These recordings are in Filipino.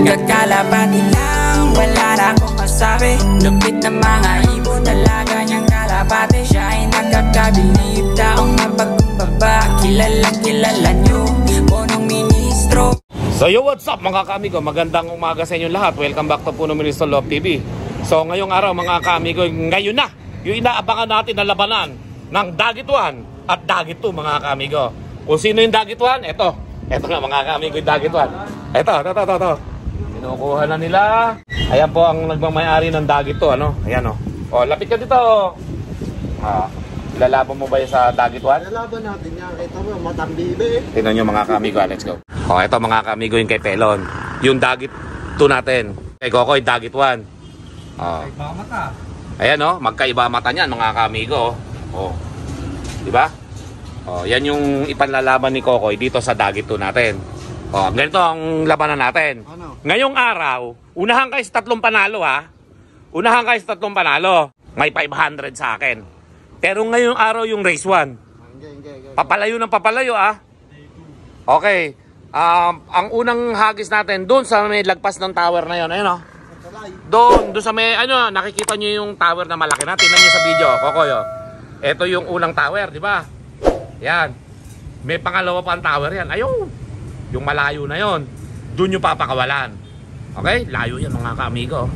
Kakalapati lang, wala na akong masabi. Lupit na mga ibon, talaga niyang kalapati. Siya ay nakakabilib, taong mapagkumbaba. Kilalang kilala niyo, punong ministro. So yo, what's up mga kamigo? Magandang umaga sa inyong lahat. Welcome back to Punong Ministro Love TV. So ngayong araw mga kamigo, ngayon na yung inaabangan natin na labanan ng Dagit 1 at Dagit 2 mga kamigo. Kung sino yung Dagit 1? Eto nga mga kamigo, yung Dagit 1. Eto. Kinukuha na nila. Ayan po ang nagmamayari ng Dagit 2, ano? Ayan o. O, lapit ka dito. Lalaban mo ba yung sa Dagit 1? Lalaban natin yan. Ito mo, matambibe. Tingnan nyo mga kamigo, let's go. O, ito mga kamigo yung kay Pelon. Yung Dagit 2 natin. Kay Kokoy, Dagit 1. Magkaiba mata. Ayan o, magkaiba mata niyan mga kamigo. O, diba? O, yan yung ipanlalaban ni Kokoy dito sa Dagit 2 natin. O, ganito ang labanan natin. Ano? Ngayong araw, unahan kayo sa 3 panalo ha. Unahan kayo sa 3 panalo. May 500 sa akin. Pero ngayong araw yung race 1. Papalayo ng papalayo ah. Okay. Ang unang hagis natin doon sa may lagpas ng tower na yon, ayun oh. Doon sa may ano, nakikita niyo yung tower na malaki na. Tingnan niyo sa video, Kokoy oh. Ito yung unang tower, di ba? Yan. May pangalawa pa ang tower yan. Ayun. Yung malayo na yon. Doon yung papakawalan. Okay? Layo yan mga kaamigo.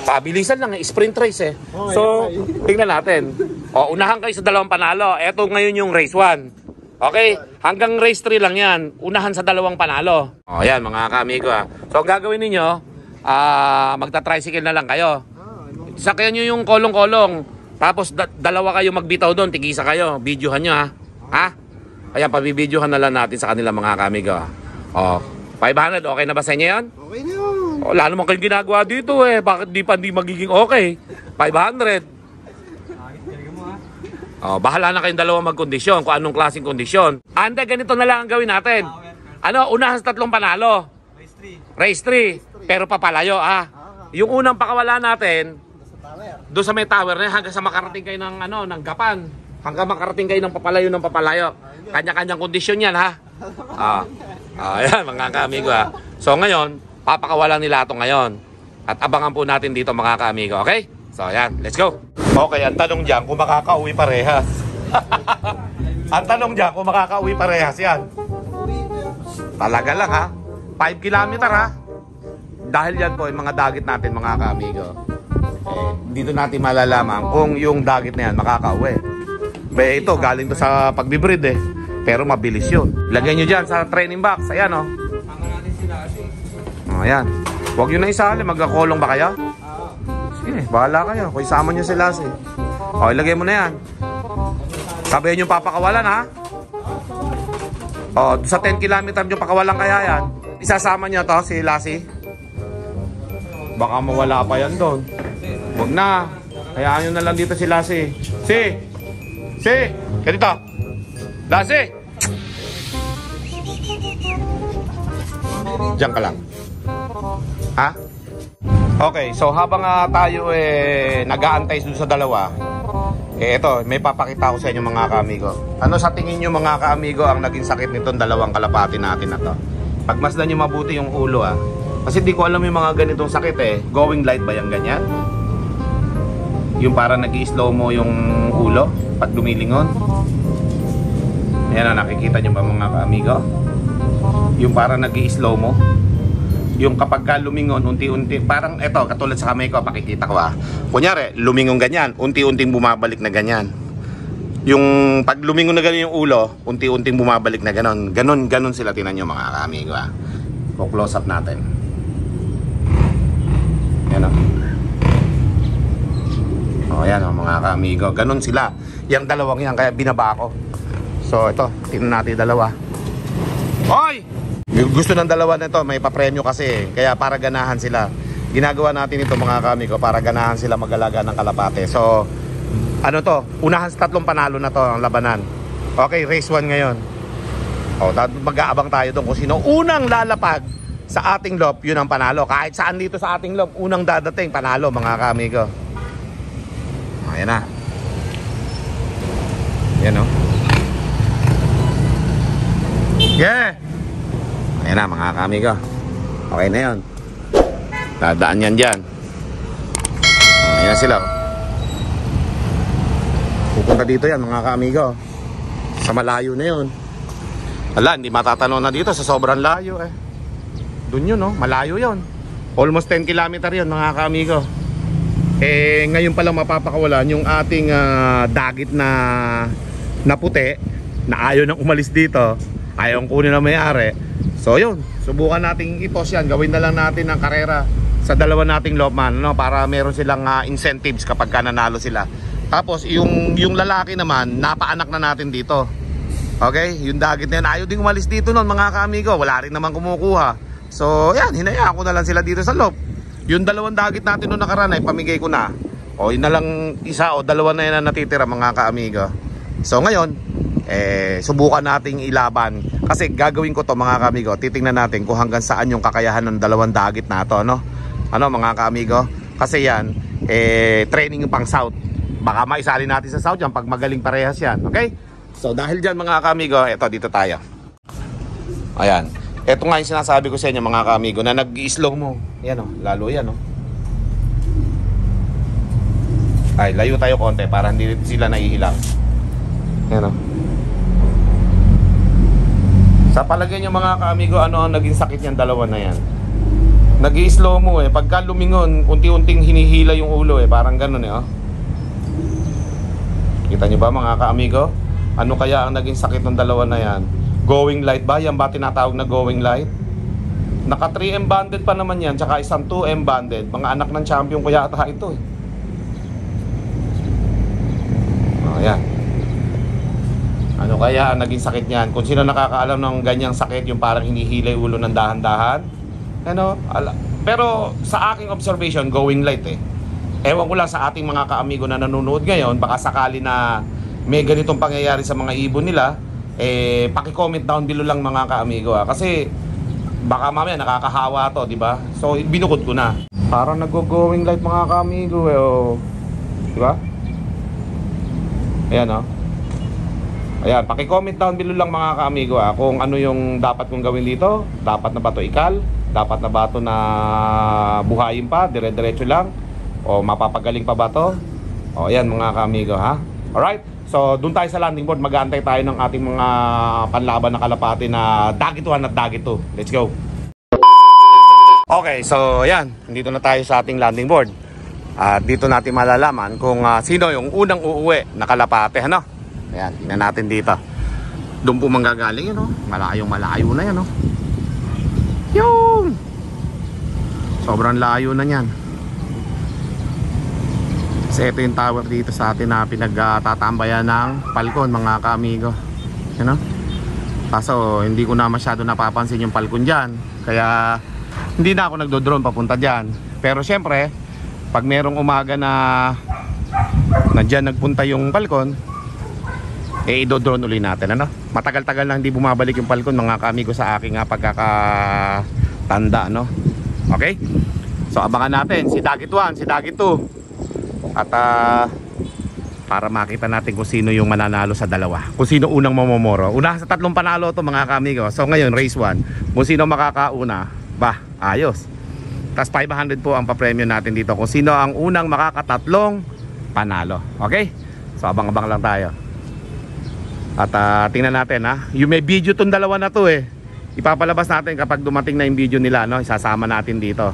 Pabilisan lang eh, sprint race eh. So, tingnan natin. O, unahan kayo sa 2 panalo. Ito ngayon yung race 1. Okay? Hanggang race 3 lang yan. Unahan sa 2 panalo. O, yan mga kaamigo ha. So, ang gagawin ninyo, magta-tricycle na lang kayo. Sakyan nyo yung kolong-kolong. Tapos, dalawa kayo magbitaw doon. Tigisa kayo. Videohan nyo ha. Ha? Ayan, pabibidyohan na lang natin sa kanila mga kaamigo ha. O, 500, okay na ba sa inyo yan? Okay na yun. O, wala naman kayong ginagawa dito eh. Bakit di magiging okay? 500. O, bahala na kayong dalawa magkondisyon kung anong klaseng kondisyon. Ande, ganito na lang ang gawin natin. Ano, unahan sa 3 panalo. Race 3. Pero papalayo ah. Yung unang pakawala natin, doon sa may tower na hanggang sa makarating kayo ng, ano, ng Gapan. Hanggang makarating kayo ng papalayo. Kanya-kanyang kondisyon yan ha. Ayan mga kaamigo ha. So ngayon, papakawalan nila ito ngayon. At abangan po natin dito mga kaamigo, okay? So ayan, let's go. Okay, ang tanong dyan kung makakauwi parehas. Ang tanong dyan kung makakauwi parehas yan. Talaga lang ha. 5 kilometer ha. Dahil yan po yung mga dagit natin mga kaamigo. Dito natin malalaman kung yung dagit na yan makakauwi. Ito galing to sa pagbibreed eh. Pero mabilis yun. Lagyan nyo dyan sa training box. Ayan o. Ayan. Huwag nyo na isali. Magkakolong ba kayo? Sige, bahala kayo. Kung isama nyo sila si. O, ilagay mo na yan. Sabihin nyo papakawalan ha. O, sa 10 kilometer nyo pakawalan kaya yan. Isasama nyo to si Lassie. Baka mawala pa yan doon. Huwag na. Hayaan nyo na lang dito si Lassie. Si! Ganito. Lassie! Diyan ka lang. Ha? Okay, so habang tayo nag-aantay doon sa dalawa, ito, may papakita ko sa inyo mga kaamigo. Ano sa tingin nyo mga kaamigo ang naging sakit nitong 2 kalapati natin na to? Pagmasdan nyo mabuti yung ulo ha. Kasi di ko alam yung mga ganitong sakit eh. Going light ba yung ganyan? Yung para nag-i-slow mo yung ulo pag lumilingon. Ayan na, nakikita nyo ba mga kaamigo? Yung para nag-i-slow mo. Yung kapag ka lumingon, unti-unti, parang eto, katulad sa kamay ko, pakikita ko ha. Kunyari, lumingon ganyan, unti-unting bumabalik na ganyan. Yung pag lumingon na ganyan yung ulo, unti-unting bumabalik na ganon. Ganon sila, tinan nyo mga kaamigo ha. Close up natin. Ayan o. O ayan o mga kaamigo, ganon sila. Yung dalawang yan, kaya binaba ko. So ito, tingnan natin 2. Hoy! Gusto ng 2 na ito, may papremyo kasi. Kaya para ganahan sila. Ginagawa natin ito mga kaamigo para ganahan sila mag-alaga ng kalapate. So, ano to? Unahan sa 3 panalo na to ang labanan. Okay, race 1 ngayon. O, mag-aabang tayo doon kung sino unang lalapag sa ating loop, yun ang panalo. Kahit saan dito sa ating loop, unang dadating, panalo mga kaamigo. Ayan na. Yan o. Yeah! Ayan na mga kaamigo. Okay na yan. Dadaan yan dyan. Ayan sila. Pupunta dito yan mga ka-amigo. Sa malayo na yun. Ala, hindi matatanaw na dito sa sobrang layo eh. Doon yun, no? Malayo yun. Almost 10 kilometer yun mga ka-amigo. Eh, ngayon palang mapapakawalan yung ating dagit na puti na ayaw nang umalis dito. Ayaw kunin na may-ari. So yun, subukan nating i-post yan. Gawin na lang natin ng karera sa dalawa nating lopman, no? Para meron silang incentives kapag ka nanalo sila. Tapos yung lalaki naman, napaanak na natin dito. Okay, yung dagit na yan, ayaw din umalis dito nun mga ka-amigo. Wala rin naman kumukuha. So yan, hinayaan ko na lang sila dito sa loob. Yung dalawang dagit natin noong nakaraan ay pamigay ko na. O yun na lang isa o dalawa na yan na natitira mga ka-amigo. So ngayon, subukan nating ilaban. Kasi gagawin ko to mga ka-amigo. Titingnan natin kung hanggang saan yung kakayahan ng dalawang dagit na to, no? Ano mga ka-amigo? Kasi yan, training yung pang South. Baka maisali natin sa South yan pag magaling parehas yan. Okay? So dahil dyan mga ka-amigo, eto dito tayo. Ayan. Ito nga yung sinasabi ko sa inyo mga ka-amigo na nag-i-slow mo. Yan o, lalo yan o. Ay, layo tayo konti para hindi sila naiilang. Yan o. Sa palagay nyo mga ka-amigo, ano ang naging sakit niyang dalawa na yan? Nag-i-slow mo eh. Pagka lumingon, unti-unting hinihila yung ulo eh. Parang ganun eh o. Kita nyo ba mga ka-amigo? Ano kaya ang naging sakit ng dalawa na yan? Going light ba? Yan ba tinatawag na going light? Naka 3M banded pa naman yan. Tsaka isang 2M banded. Mga anak ng champion ko yata ito eh. O yan. Ano kaya ang naging sakit niyan? Kung sino nakakaalam ng ganyang sakit, yung parang hinihilay ulo ng dahan-dahan. Ano? Pero sa aking observation, going light eh. Ewan ko lang sa ating mga ka-amigo na nanonood ngayon, baka sakali na may ganitong pangyayari sa mga ibon nila, paki-comment down below lang mga ka-amigo kasi baka mamaya nakakahawa to, di ba? So binukod ko na. Parang nag-going light mga ka-amigo eh, oh. Di ba? Ayan oh. Ayan, paki-comment down below lang mga ka-amigo kung ano yung dapat kong gawin dito. Dapat na ba to ikal? Dapat na ba to na buhayin pa, dire-diretso lang? O mapapagaling pa ba to? O ayan mga ka-amigo ha. Alright? So, doon tayo sa landing board, mag-aantay tayo ng ating mga panlaban na kalapati na dagit 1 at dagit 2. Let's go! Okay, so yan. Dito na tayo sa ating landing board. Dito natin malalaman kung sino yung unang uuwi na kalapati, ano? Ayan, tingnan natin dito. Doon po manggagaling yun, no? Malayong malayo na yan, no? Yun! Sobrang layo na yan. Kasi ito yung tower dito sa atin na pinagtatambayan ng Falcon mga ka-amigo. You know? Kaso hindi ko na masyado napapansin yung Falcon dyan. Kaya hindi na ako nagdo-drone papunta dyan. Pero syempre, pag merong umaga na dyan nagpunta yung Falcon, i-do-drone uli natin. Ano? Matagal-tagal na hindi bumabalik yung Falcon mga ka-amigo sa aking pagkakatanda. No? Okay? So abangan natin si Dagit 1, si Dagit 2. At para makita natin kung sino yung mananalo sa dalawa, kung sino unang mamomoro. Una sa 3 panalo to mga ka-amigo. So ngayon race 1, kung sino makakauna, ba, ayos. Tapos 500 po ang papremyo natin dito kung sino ang unang makakatatlong panalo. Okay? So abang-abang lang tayo. At tingnan natin ha. Yung may video tong dalawa na to eh. Ipapalabas natin kapag dumating na yung video nila, no? Isasama natin dito.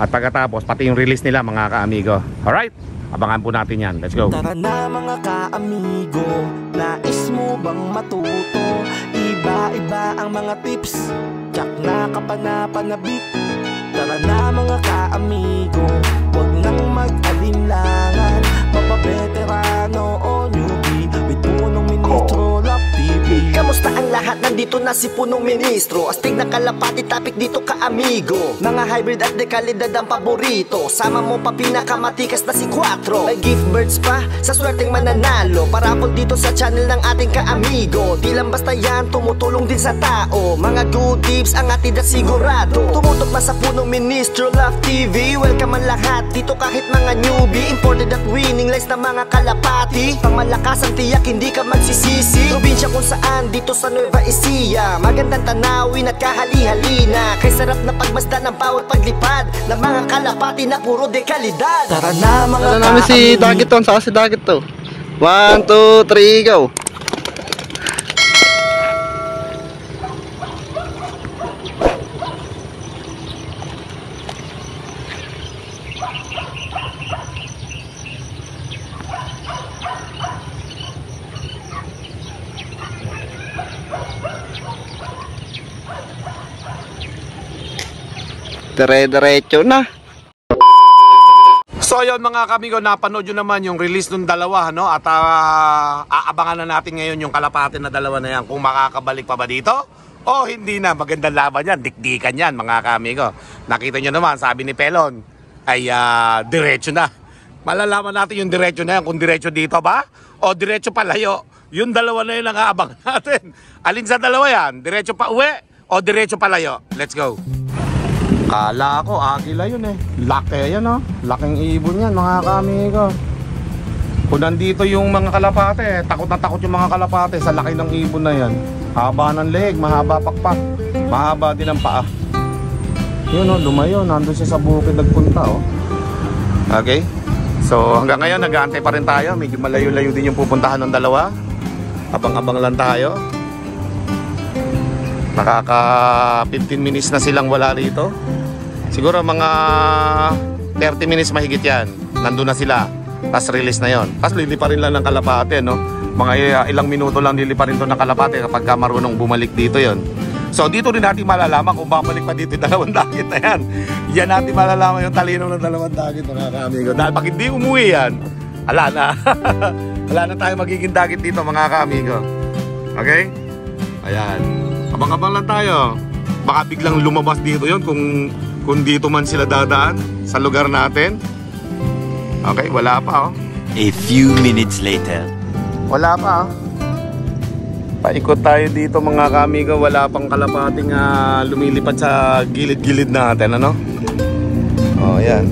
At pagkatapos pati yung release nila mga ka-amigo. Alright? Abangan po natin yan. Let's go. Tara na mga ka-amigo, nais mo bang matuto? Iba-iba ang mga tips, tsak na kapanapanabik. Tara na mga ka-amigo, huwag nang mag-alinlangan. Mapabeterano o newbie, with punong ministro, Lap TV. Kamusta ang lahat? Nandito na si punong ministro. Astig na kalapati, topic dito ka-amigo. Mga hybrid at dekalidad ang paborito. Sama mo pa pinakamatikas na si Quattro. May gift birds pa sa swerteng mananalo. Parapol dito sa channel ng ating ka-amigo. Di lang basta yan, tumutulong din sa tao. Mga good tips ang atid at sigurado. Tumutok na sa punong Ministro Love TV. Welcome ang lahat dito kahit mga newbie. Imported at winning lies na mga kalapati. Pangmalakas ang tiyak, hindi ka magsisisi. Probinsya kung saan, dito sa Nueva Ecija. Magandang tanawin at kahali-halina. Kay sarap na pagmasdan ng bawat paglipad ng mga kalapati na puro dekalidad. Tara na mga Ano namin si Dagiton, saka si Dagito. 1, 2, 3, go! Dire-diretso na. So yun mga kamigo, napanood nyo naman yung release ng dalawa, no? At aabangan na natin ngayon yung kalapate na dalawa na yan, kung makakabalik pa ba dito o hindi na. Magandang laban yan, dikdikan yan mga kamigo. Nakita nyo naman, sabi ni Pelon ay diretso na. Malalaman natin yung diretso na yan, kung diretso dito ba o diretso palayo. Yung dalawa na yun ang aabangan natin. Alin sa dalawa yan? Diretso pa uwi o diretso palayo? Let's go. Kala ko, agila yun eh. Laki yan oh. Laking ibon yan mga kamigo. Kung nandito yung mga kalapate, takot na takot yung mga kalapate sa laki ng ibon na yan. Haba ng leg, mahaba pakpak. Mahaba din ang paa. Yun oh, lumayo. Nandun siya sa bukid nagpunta oh. Okay. So hanggang ngayon nag-aantay pa rin tayo. Medyo malayo-layo din yung pupuntahan ng dalawa. Abang-abang lang tayo. Nakaka 15 minutes na silang wala rito. Siguro mga 30 minutes mahigit yan. Nandun na sila. Tapos release na yon. Tapos lilipa rin lang ng kalapate, no? Mga ilang minuto lang lilipa rin to ng kalapate kapag marunong bumalik dito yon. So dito rin natin malalaman kung babalik pa dito yung dalawang dagit na yan. Yan natin malalaman yung talino ng dalawang dagit, mga kamigo. Dahil pag hindi umuwi yan, ala na. Wala na tayo magiging dagit dito, mga kamigo. Okay? Ayan. Abang-abang lang tayo. Baka biglang lumabas dito yon kung dito man sila dadaan sa lugar natin. Okay, wala pa oh. A few minutes later. Wala pa oh. Paikot tayo dito mga kamigo. Wala pang kalapating lumilipad sa gilid-gilid natin, ano? Oh, yan.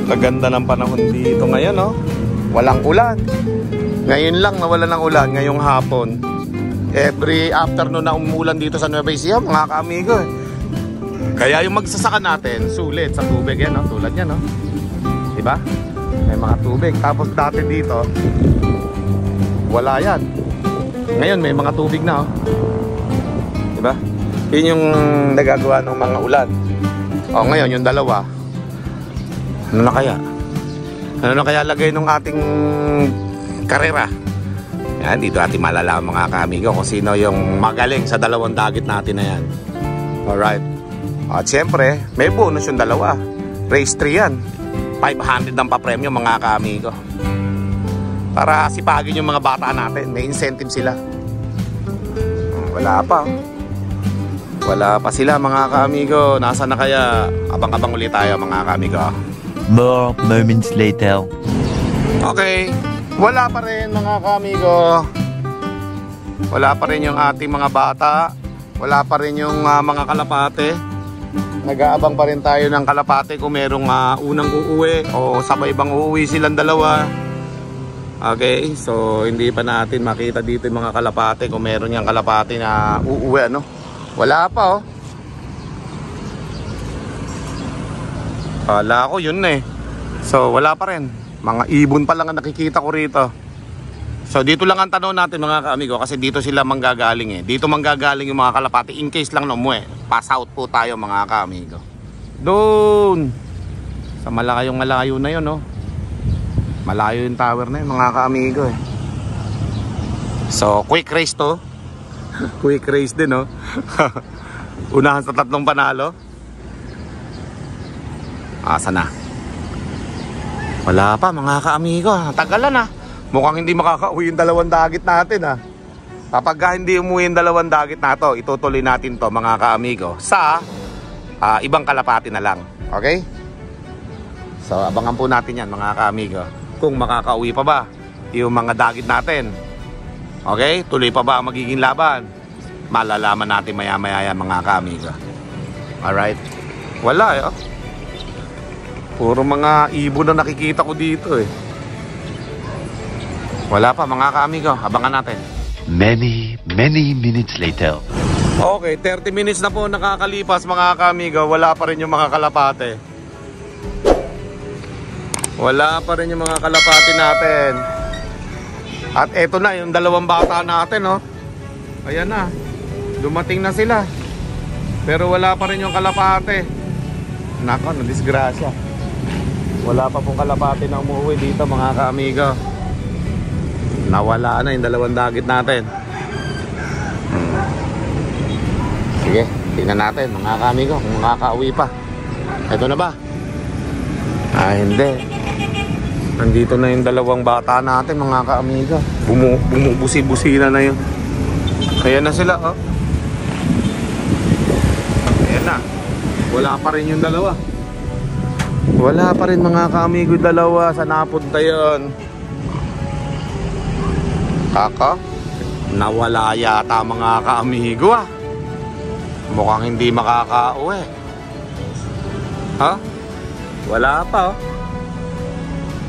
Kaganda ng panahon dito ngayon, oh. Walang ulan. Ngayon lang nawala ng ulan, ngayong hapon. Every afternoon na umulan dito sa Nueva Ecija, mga kamigo. Kaya yung magsasaka natin, sulit sa tubig yan, no? Tulad yan, no? Diba? May mga tubig. Tapos dati dito, wala yan. Ngayon may mga tubig na, oh. Diba? Yun yung nagagawa ng mga ulan. O ngayon, yung dalawa, ano na kaya? Ano na kaya lagay ng ating karera? Yan, dito natin malalaman mga kamigo kung sino yung magaling sa dalawang dagit natin na yan. Alright. At syempre, may bonus yung dalawa. Race 3 yan. 500 ang papremyo mga kamigo. Para sipagin yung mga bata natin. May incentive sila. Wala pa. Wala pa sila mga kamigo. Nasaan na kaya? Abang-abang ulit tayo mga kamigo. More moments later. Okay. Wala pa rin mga kamigo. Wala pa rin yung ating mga bata. Wala pa rin yung mga kalapate. Nag-aabang pa rin tayo ng kalapate kung merong unang uuwi o sabay bang uuwi silang dalawa. Okay, so hindi pa natin makita dito yung mga kalapate kung meron yung kalapate na uuwi, ano. Wala pa oh. Kala ko yun na eh. So wala pa rin. Mga ibon pa lang ang nakikita ko rito. So dito lang ang tanong natin mga kaamigo, kasi dito sila manggagaling eh. Dito manggagaling yung mga kalapati in case lang na umuwi. Pass out po tayo mga kaamigo. Doon sa malayo na yun, no? Malayo yung tower na yun mga kaamigo eh. So quick race to. Quick race din, no? Unahan sa 3 panalo. Asa na? Wala pa mga kaamigo. Tagalan na. Mukhang hindi makakauwi yung dalawang dagit natin ha. Kapag hindi umuwi yung dalawang dagit na to, itutuloy natin to mga kaamigo sa ibang kalapati na lang. Okay? So abangan po natin yan mga kaamigo. Kung makakauwi pa ba yung mga dagit natin. Okay? Tuloy pa ba ang magiging laban? Malalaman natin maya maya yan mga kaamigo. Alright? Wala eh. Oh. Puro mga ibon na nakikita ko dito eh. Wala pa mga kaamigo. Abangan natin. Many minutes later. Okay, 30 minutes na po nakakalipas mga kaamigo. Wala pa rin yung mga kalapate. Wala pa rin yung mga kalapate natin. At eto na yung dalawang bata natin, oh. Ayan na. Dumating na sila. Pero wala pa rin yung kalapate. Nako, nadisgrasya. Wala pa pong kalapate na umuwi dito mga kaamigo. Nawala na yung dalawang dagit natin. Sige, tingnan natin mga kaamigo kung makakauwi pa. Eto na ba? Hindi. Nandito na yung dalawang bata natin mga kaamiga. Bumubusi-busina na yun. Ayan na sila, oh. Ayan na. Wala pa rin yung dalawa. Wala pa rin mga kaamigo yung dalawa. Saan napunta yun? Kaka? Nawala yata mga kaamigo, ah. Mukhang hindi makakauwi. Ha? Wala pa, oh.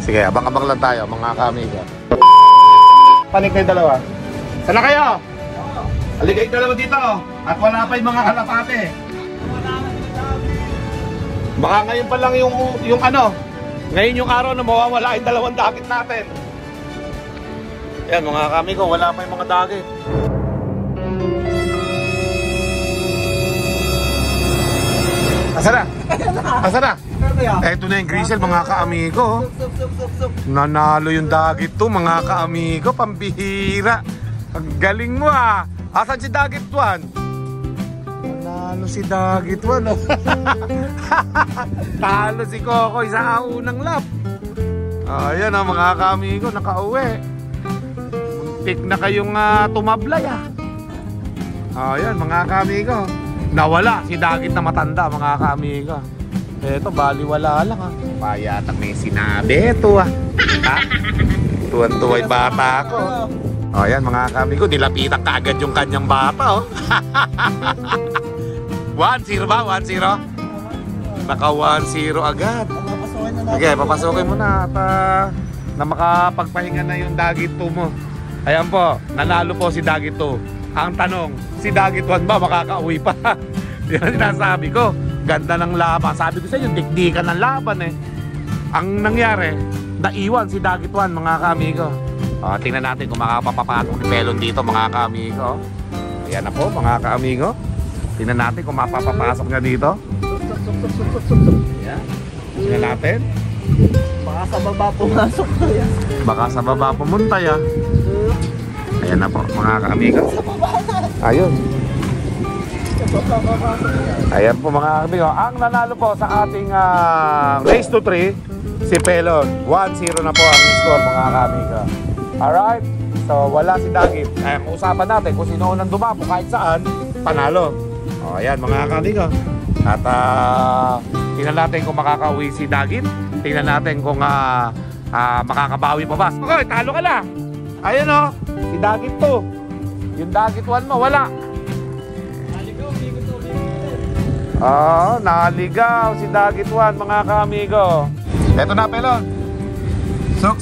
Sige, abang-abang lang tayo mga kaamigo. Panik na yung dalawa. Sana kayo? Aligay dalawa dito. At wala pa yung mga kalapate. Baka ngayon pa lang yung ano. Ngayon yung araw na mawawala yung dalawang dagit natin. Yan mga kaamigo, wala pa yung mga dagit. Asa na? Asa na? Eto na yung grisel mga kaamigo. Nanalo yung dagit to mga kaamigo. Pambihira. Ang galing mo ah. Asan si dagit one? Nanalo si dagit one. Talo si Kokoy sa unang lap. Ayan ah mga kaamigo. Nakauwi. Muntik na kayong tumablay ah. Ayan mga kaamigo. Nawala si dagit na matanda mga kaamigo. Eto, baliwala lang ha. Payatang may sinabi ito ha. Ha? Tuwan-tuwa'y bata ko. O yan mga kaamigo, nilapitan ka agad yung kanyang bata oh. 1-0 ba? 1-0? Naka 1-0 agad. Sige, papasukin mo na at na makapagpahinga na yung dagit 2 mo. Ayan po, nanalo po si dagit 2. Ang tanong, si dagit 1 ba makakauwi pa? Yan ang sinasabi ko. Ganda ng laban. Sabi ko sa inyo, dikdikan ng laban eh. Ang nangyari, naiwan si dagit 1 mga kaamigo. Tingnan natin kung makapapapatong ni Pelon dito mga kaamigo. Ayan na po mga kaamigo. Tingnan natin kung mapapapasok nga dito. Ayan. Tingnan natin. Baka sa baba pumasok. Baka sa baba pumunta ya. Ayan na po mga kaamigo. Ayun. Ayan po mga kaamigo. Ang nanalo po sa ating race to 3, si Pelon. 1-0 na po ang score mga kaamigo. Alright. So wala si dagit. Usapan natin kung sino unang dumapo kahit saan, panalo. O ayan mga kaamigo. At tingnan natin kung makakauwi si dagit. Tingnan natin kung makakabawi pa ba. Okay, talo ka na. Ayun o, si dagit 2. Yung dagit 1 mo, wala. Naligaw si dagit 1 mga kaamigo. Eto na Pelon. Suk.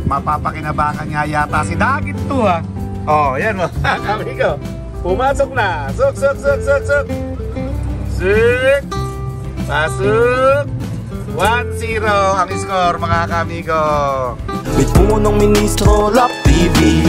Mapapakinabangan nga yata si dagit 2 ha. Yan mga kaamigo. Pumasok na. Suk. Pasok. 1-0 ang score mga kaamigo. May punong ministro, Lap TV.